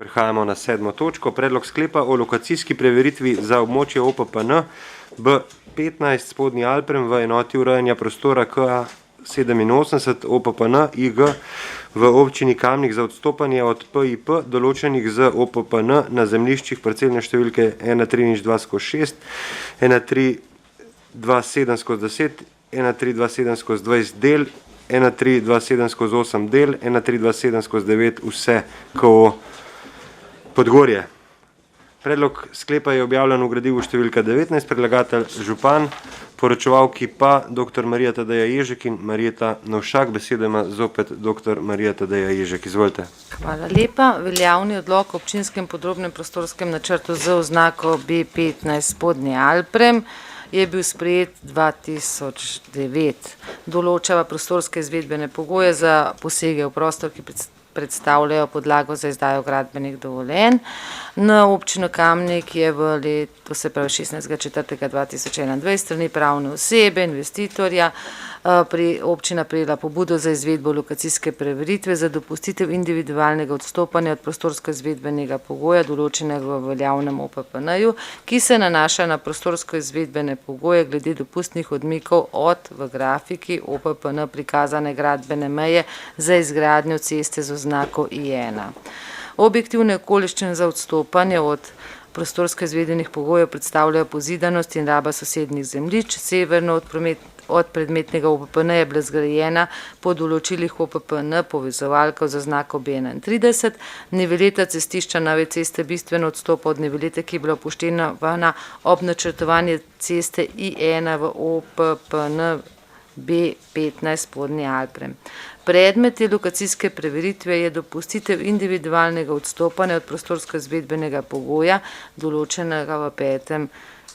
Prehajamo na 7. točko. Predlog sklepa o lokacijski preveritvi za območje OPPN B15 Spodnji Alprem v enoti urejanja prostora KA 87 OPPN IG v občini Kamnik za odstopanje od PIP določenih z OPPN na zemljiščih parcelne številke 1302/6, 1327/10, 1327/20 del, 1327/8 del, 1327/9 vse KO Podgorje. Predlog sklepa je objavljen v gradivu številka 19, predlagatelj župan, poročevalki pa dr. Marija Tadeja Ježek in Marjeta Novšak. Besedo ima zopet dr. Marija Tadeja Ježek. Izvolite. Hvala lepa. Veljavni odlok o občinskem podrobnem prostorskem načrtu z oznako B15 Spodnji Alprem je bil sprejet 2009. Določava prostorske izvedbene pogoje za posege v prostor, ki predstavljajo podlago za izdajo gradbenih dovoljenj. Na občino Kamnik je v letu, se pravi 16.4.2021, strani pravne osebe, investitorja, občina prejela pobudo za izvedbo lokacijske preveritve za dopustitev individualnega odstopanja od prostorsko-izvedbenega pogoja, določenega v veljavnem OPPN-ju, ki se nanaša na prostorsko-izvedbene pogoje glede dopustnih odmikov od v grafiki OPPN prikazane gradbene meje za izgradnjo ceste z oznako I1. Objektivne okoliščine za odstopanje od prostorsko-izvedenih pogojev predstavljajo pozidanost in raba sosednjih zemljišč. Severno od predmetnega OPPN je bila zgrajena po določilih OPPN povezovalka z oznako B31. Niveleta cestišča nove ceste bistveno odstopa od nivelete, ki je bila upoštevana ob načrtovanju ceste I1 v OPPN B15 Spodnji Alprem. Predmet te lokacijske preveritve je dopustitev individualnega odstopanja od prostorsko-izvedbenega pogoja, določenega v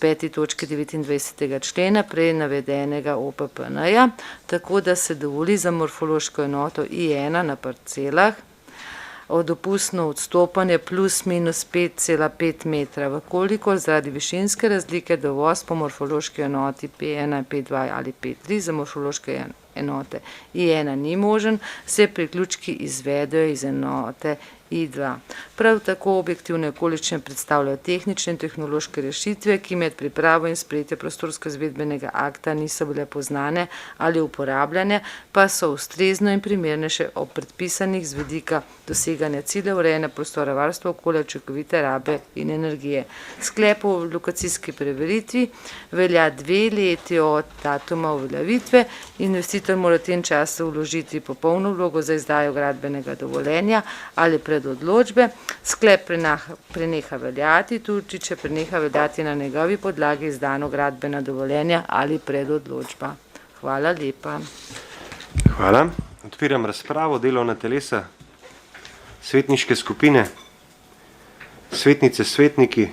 5. točki 29. člena prej navedenega OPPN-ja, tako da se dovoli za morfološko enoto I1 na parcelah o dopustno odstopanje plus minus 5,5 metra, vkolikor zaradi višinske razlike dovoz po morfološki enoti P1, P2 ali P3 za morfološke enote I1 ni možen, se priključki izvedejo iz enote I2. Prav tako objektivne okoliščine predstavljajo tehnične in tehnološke rešitve, ki med pripravo in sprejetje prostorsko-izvedbenega akta niso bile poznane ali uporabljane, pa so ustrezno in primernejše ob predpisanih z vidika doseganja ciljev urejanja prostora, varstva okolja, učinkovite rabe in energije. Sklep o lokacijski preveritvi velja 2 leti od datuma uveljavitve. Investitor mora v tem času vložiti popolno vlogo za izdajo gradbenega dovoljenja ali predodločbe. Sklep preneha veljati, tudi če preneha veljati na njegovi podlagi izdano gradbena dovoljenja ali predodločba. Hvala lepa. Hvala. Odpiram razpravo, delovna telesa, svetniške skupine, svetnice, svetniki.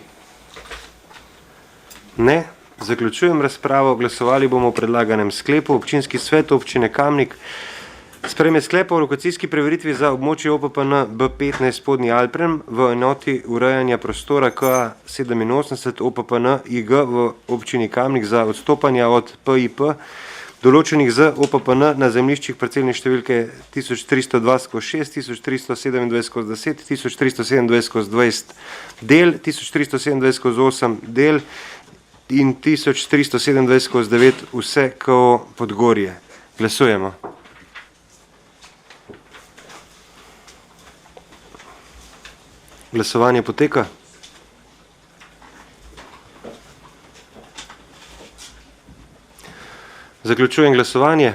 Ne. Zaključujem razpravo. Glasovali bomo o predlaganem sklepu. Občinski svet občine Kamnik sprejme sklep o lokacijski preveritvi za območje OPPN B15 Spodnji Alprem v enoti urejanja prostora KA 87 OPPN IG v občini Kamnik za odstopanja od PIP določenih z OPPN na zemljiščih parcelne številke 1302/6, 1327/10, 1327/20 del, 1327/8 del in 1327/9 vse KO Podgorje. Glasujemo. Glasovanje poteka. Zaključujem glasovanje.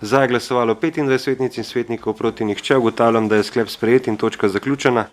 Za je glasovalo 25 svetnic in svetnikov, proti nihče. Ugotavljam, da je sklep sprejet in točka zaključena.